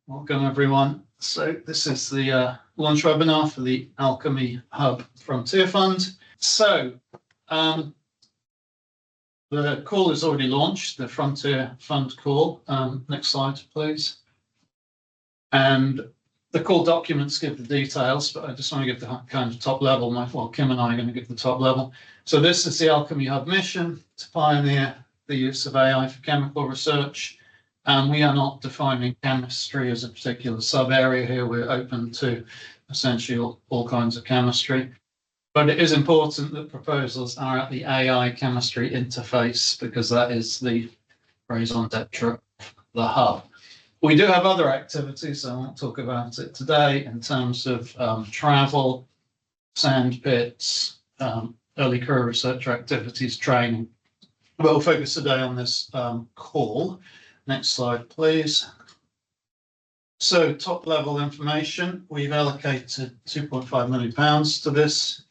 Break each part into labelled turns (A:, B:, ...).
A: Welcome everyone. So this is the launch webinar for the AIchemy Hub Frontier Fund. So the call is already launched, the Frontier Fund call. Next slide, please. And the call documents give the details, but I just want to give the kind of top level. Kim and I are going to give the top level. So this is the AIchemy Hub mission to pioneer the use of AI for chemical research. We are not defining chemistry as a particular sub-area here. We're open to essentially all kinds of chemistry. But it is important that proposals are at the AI chemistry interface, because that is the raison d'etre of the hub. We do have other activities, I won't talk about it today, in terms of travel, sand pits, early career research activities, training. We'll focus today on this call. Next slide, please. So top level information, we've allocated £2.5 million to this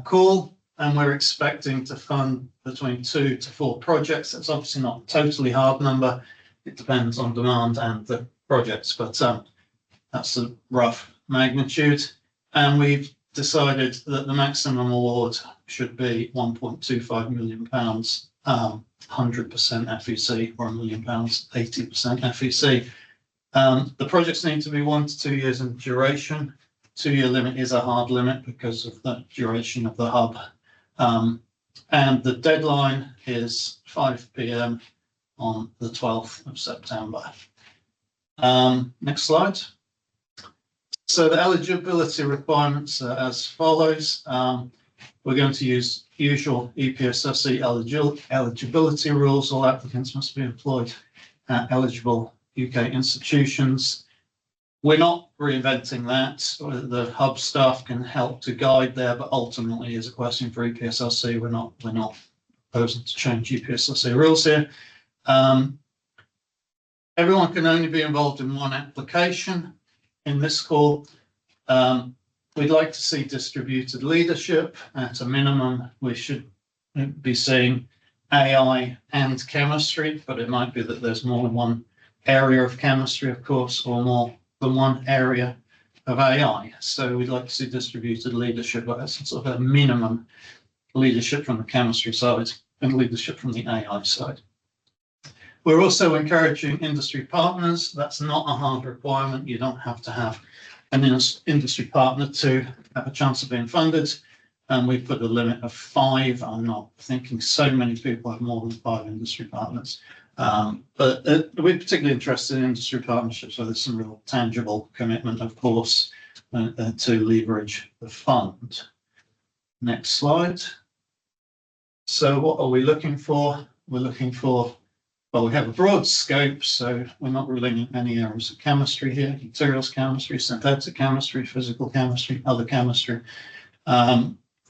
A: call, and we're expecting to fund between 2 to 4 projects. That's obviously not a totally hard number. It depends on demand and the projects, but that's a rough magnitude. And we've decided that the maximum award should be £1.25 million, 100% FEC, or £1 million, 80% FEC. The projects need to be 1 to 2 years in duration. 2-year limit is a hard limit because of the duration of the hub. And the deadline is 5 p.m. on the 12th of September. Next slide. So the eligibility requirements are as follows. We're going to use usual EPSRC eligibility rules. All applicants must be employed at eligible UK institutions. We're not reinventing that. The hub staff can help to guide there, but ultimately is a question for EPSRC. We're not proposing to change EPSRC rules here. Everyone can only be involved in one application in this call. We'd like to see distributed leadership. At a minimum, we should be seeing AI and chemistry, but it might be that there's more than one area of chemistry, of course, or more than one area of AI. So we'd like to see distributed leadership, but that's sort of a minimum leadership from the chemistry side and leadership from the AI side. We're also encouraging industry partners. That's not a hard requirement. You don't have to have an industry partner to have a chance of being funded. And we put a limit of 5. I'm not thinking so many people have more than 5 industry partners. But we're particularly interested in industry partnerships where there's some real tangible commitment, of course, to leverage the fund. Next slide. So what are we looking for? We're looking for, well, we have a broad scope, so we're not ruling in any areas of chemistry here: materials chemistry, synthetic chemistry, physical chemistry, other chemistry.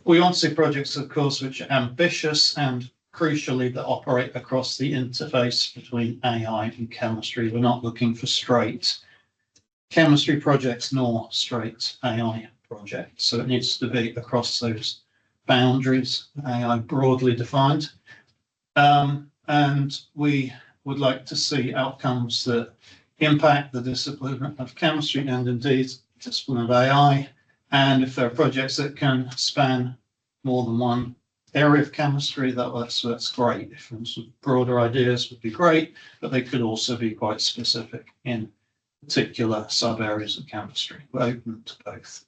A: We want to see projects, of course, which are ambitious and crucially that operate across the interface between AI and chemistry. We're not looking for straight chemistry projects nor straight AI projects. So it needs to be across those boundaries, AI broadly defined. And we would like to see outcomes that impact the discipline of chemistry and indeed discipline of AI. And if there are projects that can span more than one area of chemistry, that's great. If some broader ideas would be great, but they could also be quite specific in particular sub areas of chemistry. We're open to both.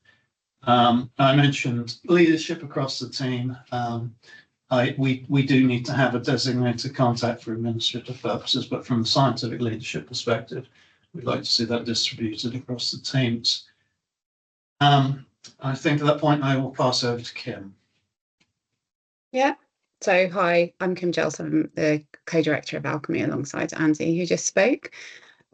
A: I mentioned leadership across the team. We do need to have a designated contact for administrative purposes, but from a scientific leadership perspective, we'd like to see that distributed across the teams. I think at that point I will pass over to Kim.
B: Yeah. So hi, I'm Kim Giles. I'm the co-director of AIchemy alongside Andy, who just spoke.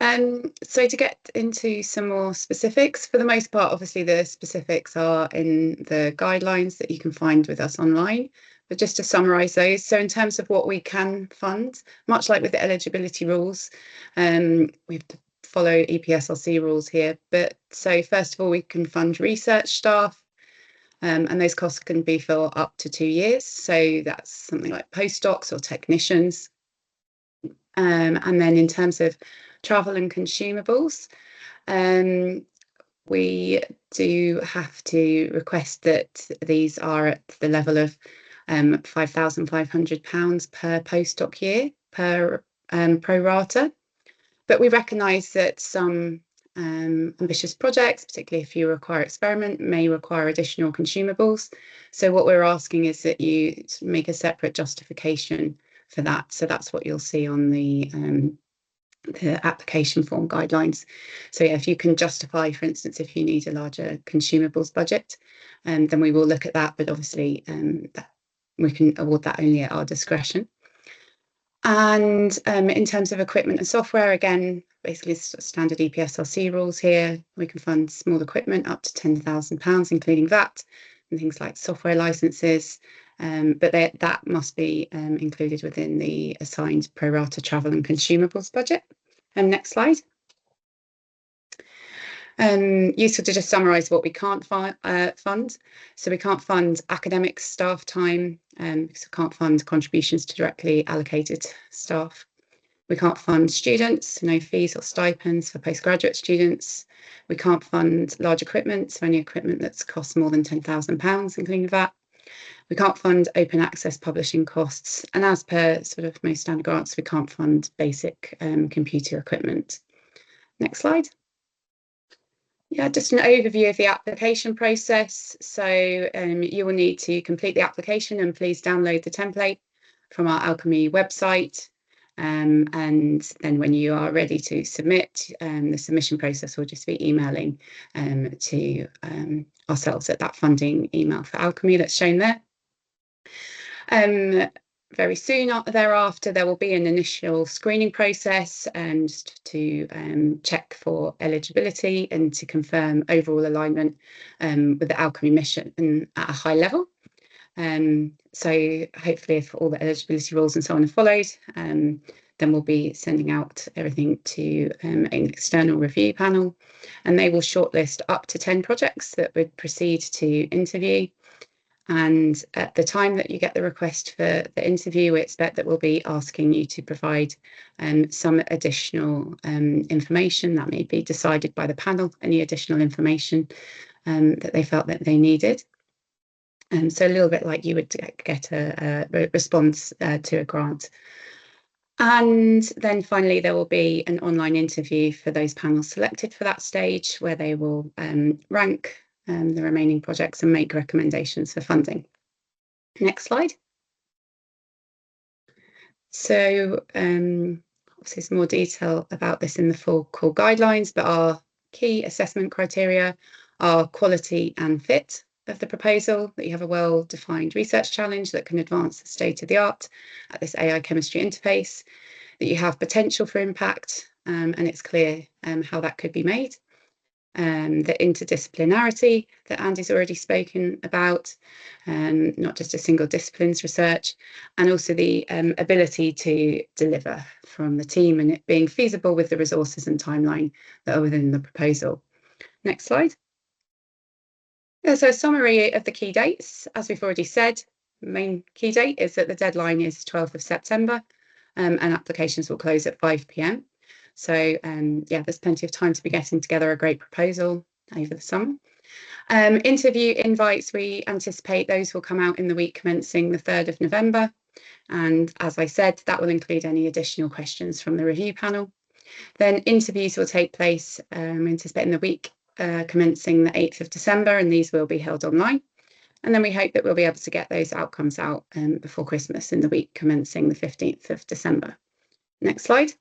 B: So to get into some more specifics, for the most part, obviously the specifics are in the guidelines that you can find with us online. But just to summarise those, so in terms of what we can fund, much like with the eligibility rules, we have to follow EPSRC rules here. But so first of all, we can fund research staff, and those costs can be for up to 2 years. So that's something like postdocs or technicians. And then in terms of travel and consumables. We do have to request that these are at the level of £5,500 per postdoc year per pro rata. But we recognise that some ambitious projects, particularly if you require experiment, may require additional consumables. So what we're asking is that you make a separate justification for that. So that's what you'll see on the application form guidelines. So yeah, if you can justify, for instance, if you need a larger consumables budget, then we will look at that. But obviously, we can award that only at our discretion. And in terms of equipment and software, again, basically standard EPSRC rules here. We can fund small equipment up to £10,000, including that, and things like software licenses. But that must be included within the assigned pro rata travel and consumables budget. Next slide. Useful to just summarise what we can't fund. So we can't fund academic staff time, because we can't fund contributions to directly allocated staff. We can't fund students, no fees or stipends for postgraduate students. We can't fund large equipment, so any equipment that's cost more than £10,000, including that. We can't fund open access publishing costs. And as per sort of most standard grants, we can't fund basic computer equipment. Next slide. Yeah, just an overview of the application process. So you will need to complete the application, and please download the template from our AIchemy website. And then when you are ready to submit, the submission process will just be emailing to ourselves at that funding email for AIchemy that's shown there. Very soon thereafter, there will be an initial screening process just to check for eligibility and to confirm overall alignment with the AIchemy mission at a high level. So hopefully, if all the eligibility rules and so on are followed, then we'll be sending out everything to an external review panel, and they will shortlist up to 10 projects that would proceed to interview. And at the time that you get the request for the interview, we expect that we'll be asking you to provide some additional information that may be decided by the panel, any additional information that they felt that they needed. So a little bit like you would get a response to a grant. And then finally, there will be an online interview for those panels selected for that stage, where they will rank the remaining projects and make recommendations for funding. Next slide. So obviously there's more detail about this in the full core guidelines, but our key assessment criteria are quality and fit of the proposal, that you have a well-defined research challenge that can advance the state of the art at this AI chemistry interface, that you have potential for impact, and it's clear how that could be made. The interdisciplinarity that Andy's already spoken about, not just a single disciplines research, and also the ability to deliver from the team and it being feasible with the resources and timeline that are within the proposal. Next slide. So a summary of the key dates. As we've already said, the main key date is that the deadline is 12th of September, and applications will close at 5 p.m. So yeah, there's plenty of time to be getting together a great proposal over the summer. Interview invites, we anticipate those will come out in the week commencing the 3rd of November. And as I said, that will include any additional questions from the review panel. Then interviews will take place, we anticipate in the week commencing the 8th of December, and these will be held online. And then we hope that we'll be able to get those outcomes out before Christmas in the week commencing the 15th of December. Next slide.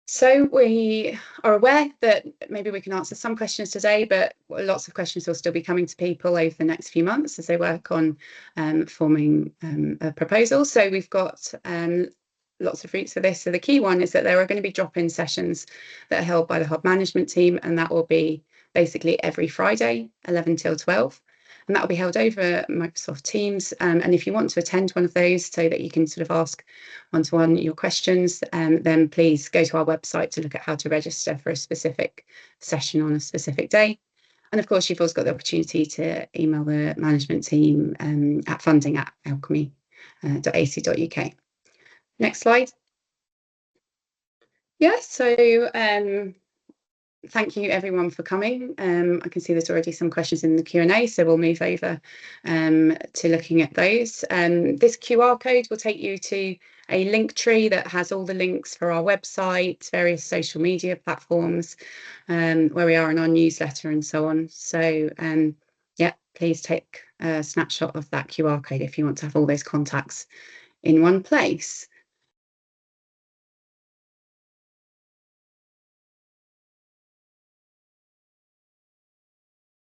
B: So we are aware that maybe we can answer some questions today, but lots of questions will still be coming to people over the next few months as they work on forming a proposal. So we've got lots of routes for this. So the key one is that there are going to be drop-in sessions that are held by the hub management team, and that will be basically every Friday, 11 till 12. And that will be held over Microsoft Teams. And if you want to attend one of those so that you can sort of ask one-to-one your questions, then please go to our website to look at how to register for a specific session on a specific day. And of course, you've also got the opportunity to email the management team at funding@alchemy.ac.uk. Next slide. Yeah, so thank you everyone for coming. I can see there's already some questions in the Q&A, so we'll move over to looking at those. This QR code will take you to a link tree that has all the links for our website, various social media platforms, where we are in our newsletter and so on. So yeah, please take a snapshot of that QR code if you want to have all those contacts in one place.